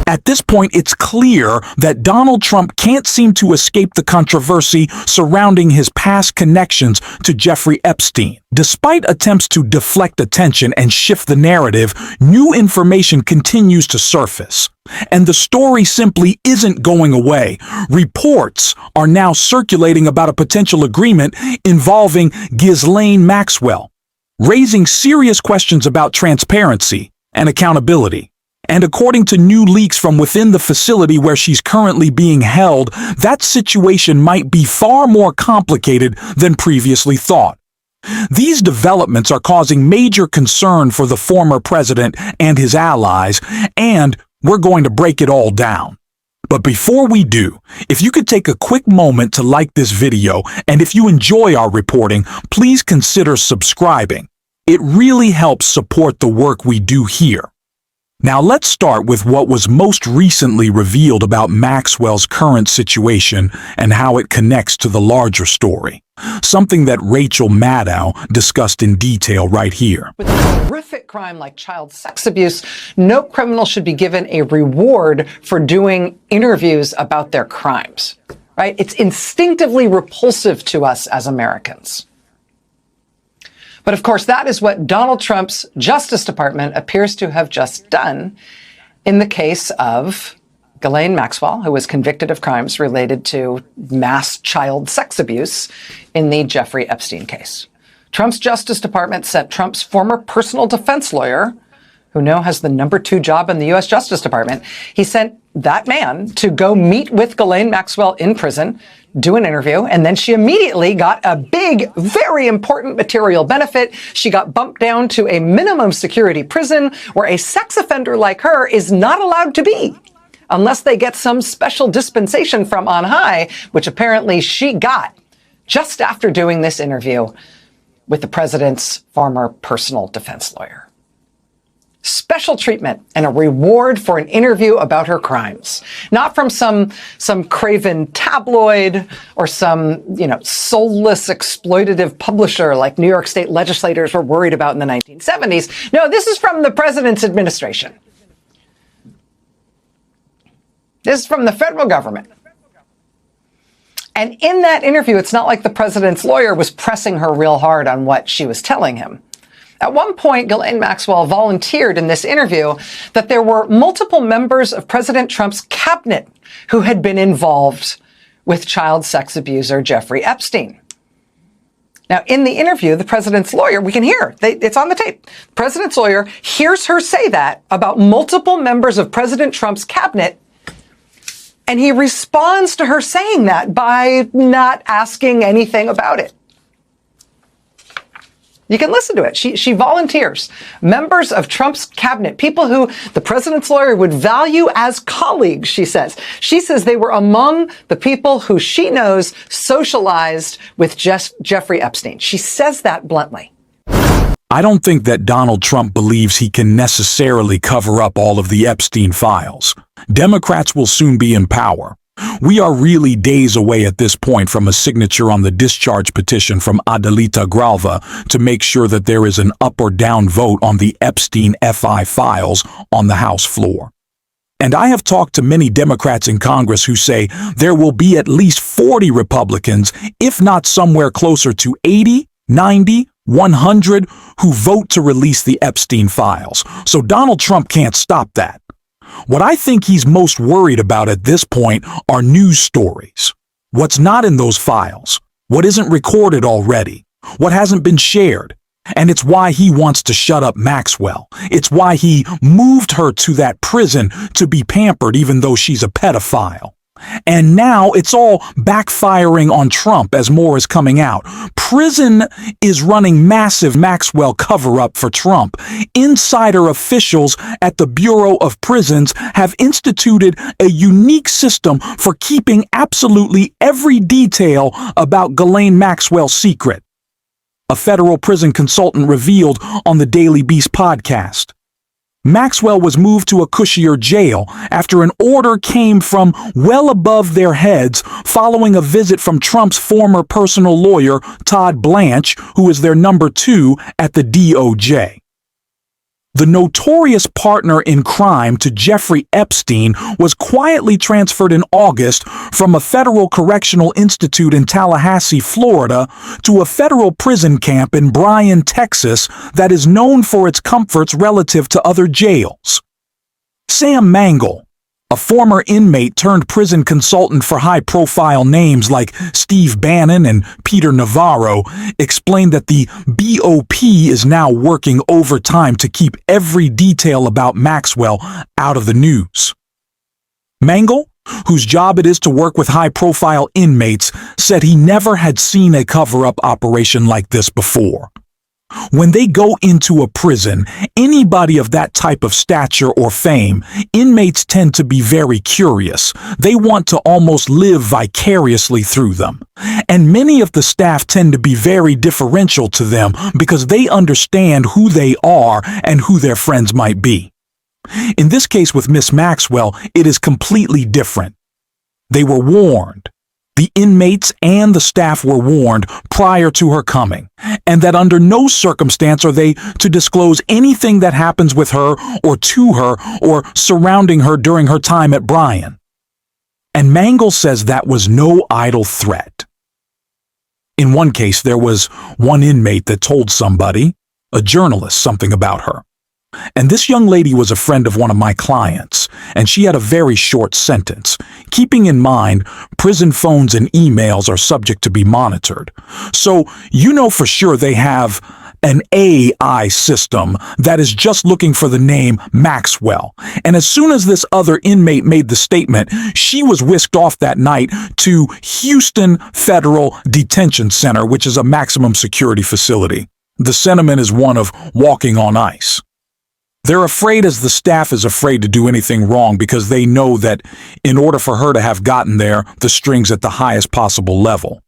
At this point, it's clear that Donald Trump can't seem to escape the controversy surrounding his past connections to Jeffrey Epstein. Despite attempts to deflect attention and shift the narrative, new information continues to surface. And the story simply isn't going away. Reports are now circulating about a potential agreement involving Ghislaine Maxwell, raising serious questions about transparency and accountability. And according to new leaks from within the facility where she's currently being held, that situation might be far more complicated than previously thought. These developments are causing major concern for the former president and his allies, and we're going to break it all down. But before we do, if you could take a quick moment to like this video, and if you enjoy our reporting, please consider subscribing. It really helps support the work we do here. Now let's start with what was most recently revealed about Maxwell's current situation and how it connects to the larger story. Something that Rachel Maddow discussed in detail right here. With a horrific crime like child sex abuse, no criminal should be given a reward for doing interviews about their crimes, right? It's instinctively repulsive to us as Americans. But of course, that is what Donald Trump's Justice Department appears to have just done in the case of Ghislaine Maxwell, who was convicted of crimes related to mass child sex abuse in the Jeffrey Epstein case. Trump's Justice Department sent Trump's former personal defense lawyer, who now has the #2 job in the U.S. Justice Department, he sent that man to go meet with Ghislaine Maxwell in prison, do an interview, and then she immediately got a big, very important material benefit. She got bumped down to a minimum security prison where a sex offender like her is not allowed to be unless they get some special dispensation from on high, which apparently she got just after doing this interview with the president's former personal defense lawyer. Special treatment and a reward for an interview about her crimes, not from some craven tabloid or some, soulless exploitative publisher like New York state legislators were worried about in the 1970s. No, this is from the president's administration. This is from the federal government. And in that interview, it's not like the president's lawyer was pressing her real hard on what she was telling him. At one point, Ghislaine Maxwell volunteered in this interview that there were multiple members of President Trump's cabinet who had been involved with child sex abuser Jeffrey Epstein. Now, in the interview, the president's lawyer, we can hear, it's on the tape. The president's lawyer hears her say that about multiple members of President Trump's cabinet, and he responds to her saying that by not asking anything about it. You can listen to it. She volunteers. Members of Trump's cabinet, people who the president's lawyer would value as colleagues, she says. She says they were among the people who she knows socialized with Jeffrey Epstein. She says that bluntly. I don't think that Donald Trump believes he can necessarily cover up all of the Epstein files. Democrats will soon be in power. We are really days away at this point from a signature on the discharge petition from Adelita Gralva to make sure that there is an up or down vote on the Epstein FI files on the House floor. And I have talked to many Democrats in Congress who say there will be at least 40 Republicans, if not somewhere closer to 80, 90, 100, who vote to release the Epstein files. So Donald Trump can't stop that. What I think he's most worried about at this point are news stories. What's not in those files, what isn't recorded already, what hasn't been shared. And it's why he wants to shut up Maxwell. It's why he moved her to that prison to be pampered even though she's a pedophile. And now it's all backfiring on Trump as more is coming out. Prison is running massive Maxwell cover-up for Trump. Insider officials at the Bureau of Prisons have instituted a unique system for keeping absolutely every detail about Ghislaine Maxwell's secret. A federal prison consultant revealed on the Daily Beast podcast. Maxwell was moved to a cushier jail after an order came from well above their heads following a visit from Trump's former personal lawyer, Todd Blanche, who is their #2 at the DOJ. The notorious partner in crime to Jeffrey Epstein was quietly transferred in August from a federal correctional institute in Tallahassee, Florida, to a federal prison camp in Bryan, Texas, that is known for its comforts relative to other jails. Sam Mangle, a former inmate turned prison consultant for high-profile names like Steve Bannon and Peter Navarro, explained that the BOP is now working overtime to keep every detail about Maxwell out of the news. Mangle, whose job it is to work with high-profile inmates, said he never had seen a cover-up operation like this before. When they go into a prison, anybody of that type of stature or fame, inmates tend to be very curious. They want to almost live vicariously through them. And many of the staff tend to be very differential to them because they understand who they are and who their friends might be. In this case with Miss Maxwell, it is completely different. They were warned. The inmates and the staff were warned prior to her coming, and that under no circumstance are they to disclose anything that happens with her or to her or surrounding her during her time at Bryan. And Mangle says that was no idle threat. In one case, there was one inmate that told somebody, a journalist, something about her. And this young lady was a friend of one of my clients, and she had a very short sentence, keeping in mind prison phones and emails are subject to be monitored. So you know for sure they have an AI system that is just looking for the name Maxwell. And as soon as this other inmate made the statement, she was whisked off that night to Houston Federal Detention Center, which is a maximum security facility. The sentiment is one of walking on ice. They're afraid as the staff is afraid to do anything wrong because they know that in order for her to have gotten there, the string's at the highest possible level.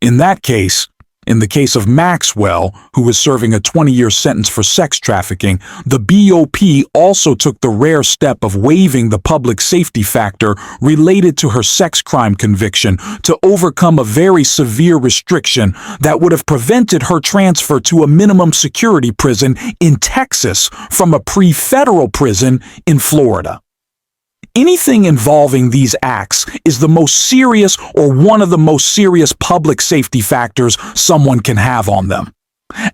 In that case, in the case of Maxwell, who was serving a 20-year sentence for sex trafficking, the BOP also took the rare step of waiving the public safety factor related to her sex crime conviction to overcome a very severe restriction that would have prevented her transfer to a minimum security prison in Texas from a pre-federal prison in Florida. Anything involving these acts is the most serious or one of the most serious public safety factors someone can have on them.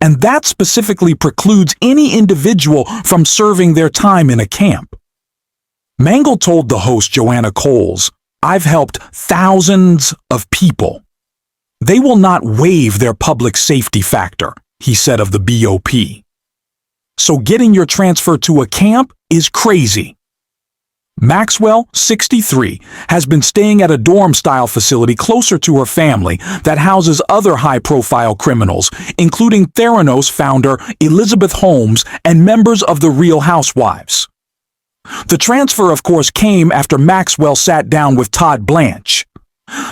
And that specifically precludes any individual from serving their time in a camp. Mangle told the host, Joanna Coles, "I've helped thousands of people. They will not waive their public safety factor," he said of the BOP. So getting your transfer to a camp is crazy. Maxwell, 63, has been staying at a dorm-style facility closer to her family that houses other high-profile criminals, including Theranos founder Elizabeth Holmes and members of the Real Housewives. The transfer, of course, came after Maxwell sat down with Todd Blanche.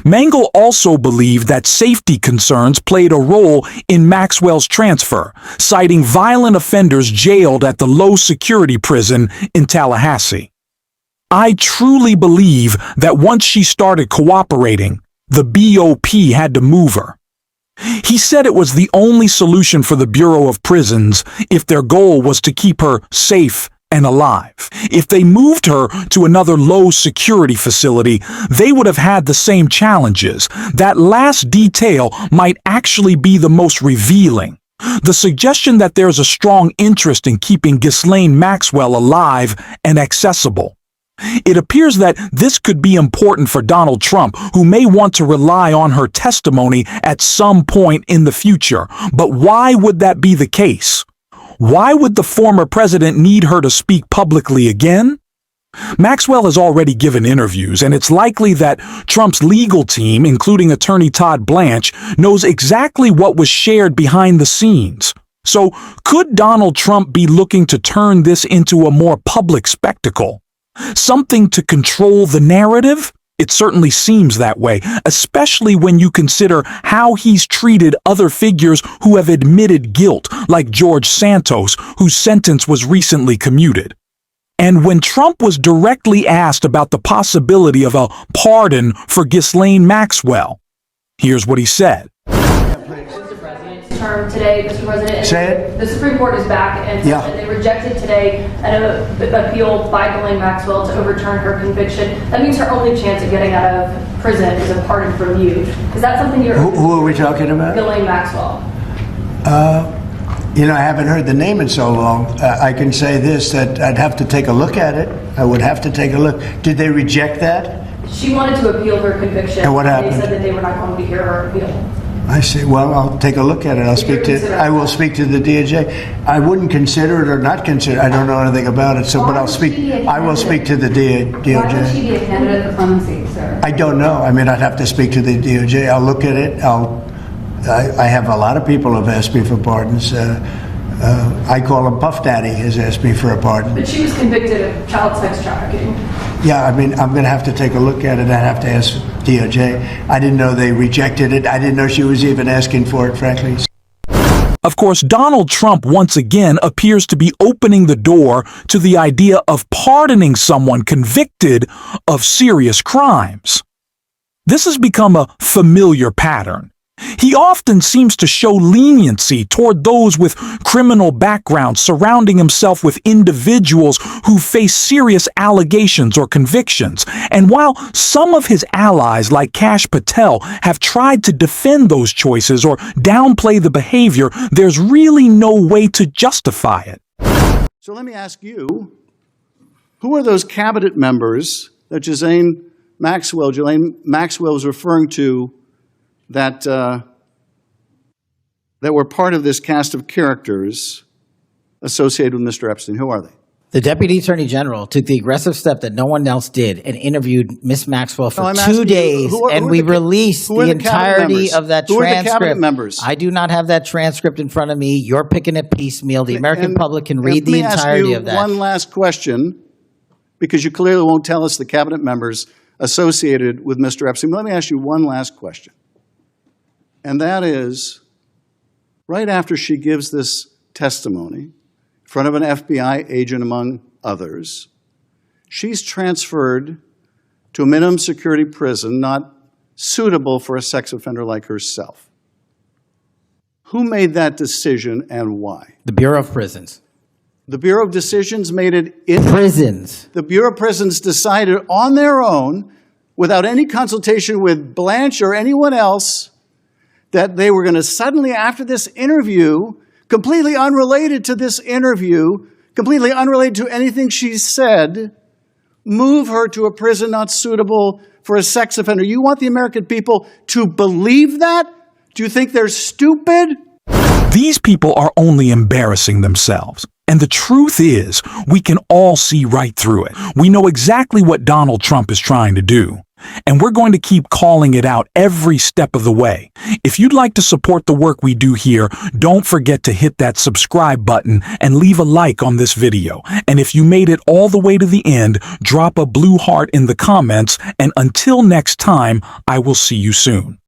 Mangle also believed that safety concerns played a role in Maxwell's transfer, citing violent offenders jailed at the low-security prison in Tallahassee. "I truly believe that once she started cooperating, the BOP had to move her." He said it was the only solution for the Bureau of Prisons if their goal was to keep her safe and alive. If they moved her to another low-security facility, they would have had the same challenges. That last detail might actually be the most revealing. The suggestion that there's a strong interest in keeping Ghislaine Maxwell alive and accessible. It appears that this could be important for Donald Trump, who may want to rely on her testimony at some point in the future. But why would that be the case? Why would the former president need her to speak publicly again? Maxwell has already given interviews, and it's likely that Trump's legal team, including attorney Todd Blanche, knows exactly what was shared behind the scenes. So, could Donald Trump be looking to turn this into a more public spectacle? Something to control the narrative? It certainly seems that way, especially when you consider how he's treated other figures who have admitted guilt, like George Santos, whose sentence was recently commuted. And when Trump was directly asked about the possibility of a pardon for Ghislaine Maxwell, here's what he said. Mr. President, term today, Mr. President. Say it. The Supreme Court is back and Yeah. they rejected today an appeal by Ghislaine Maxwell to overturn her conviction. That means her only chance of getting out of prison is a pardon from you. Is that something you're... Who are we talking about? Ghislaine Maxwell. You know, I haven't heard the name in so long. I can say this, that I'd have to take a look at it. I would have to take a look. Did they reject that? She wanted to appeal her conviction. And what happened? They said that they were not going to hear her appeal. I see. Well, I'll take a look at it. I will speak to the DOJ. I wouldn't consider it or not consider it. I don't know anything about it. So, but I will speak to the DOJ. Why would she be a candidate for clemency, sir? I don't know. I mean, I'd have to speak to the DOJ. I'll look at it. I have a lot of people who have asked me for pardons. I call him Puff Daddy has asked me for a pardon. But she was convicted of child sex trafficking. Yeah, I mean, I'm going to have to take a look at it. I'd have to ask DOJ. I didn't know they rejected it. I didn't know she was even asking for it, frankly. Of course, Donald Trump once again appears to be opening the door to the idea of pardoning someone convicted of serious crimes. This has become a familiar pattern. He often seems to show leniency toward those with criminal backgrounds, surrounding himself with individuals who face serious allegations or convictions. And while some of his allies, like Kash Patel, have tried to defend those choices or downplay the behavior, there's really no way to justify it. So let me ask you, who are those cabinet members that Ghislaine Maxwell was referring to that were part of this cast of characters associated with Mr. Epstein? Who are they? The Deputy Attorney General took the aggressive step that no one else did and interviewed Miss Maxwell for 2 days, and we released the entirety of that transcript. Who are the cabinet members? I do not have that transcript in front of me. You're picking it piecemeal. The American public can read the entirety of that. One last question, because you clearly won't tell us the cabinet members associated with Mr. Epstein. Let me ask you one last question. And that is, right after she gives this testimony in front of an FBI agent, among others, she's transferred to a minimum security prison not suitable for a sex offender like herself. Who made that decision and why? The Bureau of Prisons. The Bureau of Decisions made it in Prisons. The Bureau of Prisons decided on their own, without any consultation with Blanche or anyone else, that they were going to suddenly, after this interview, completely unrelated to this interview, completely unrelated to anything she said, move her to a prison not suitable for a sex offender. You want the American people to believe that? Do you think they're stupid? These people are only embarrassing themselves. And the truth is, we can all see right through it. We know exactly what Donald Trump is trying to do. And we're going to keep calling it out every step of the way. If you'd like to support the work we do here, don't forget to hit that subscribe button and leave a like on this video. And if you made it all the way to the end, drop a blue heart in the comments. And until next time, I will see you soon.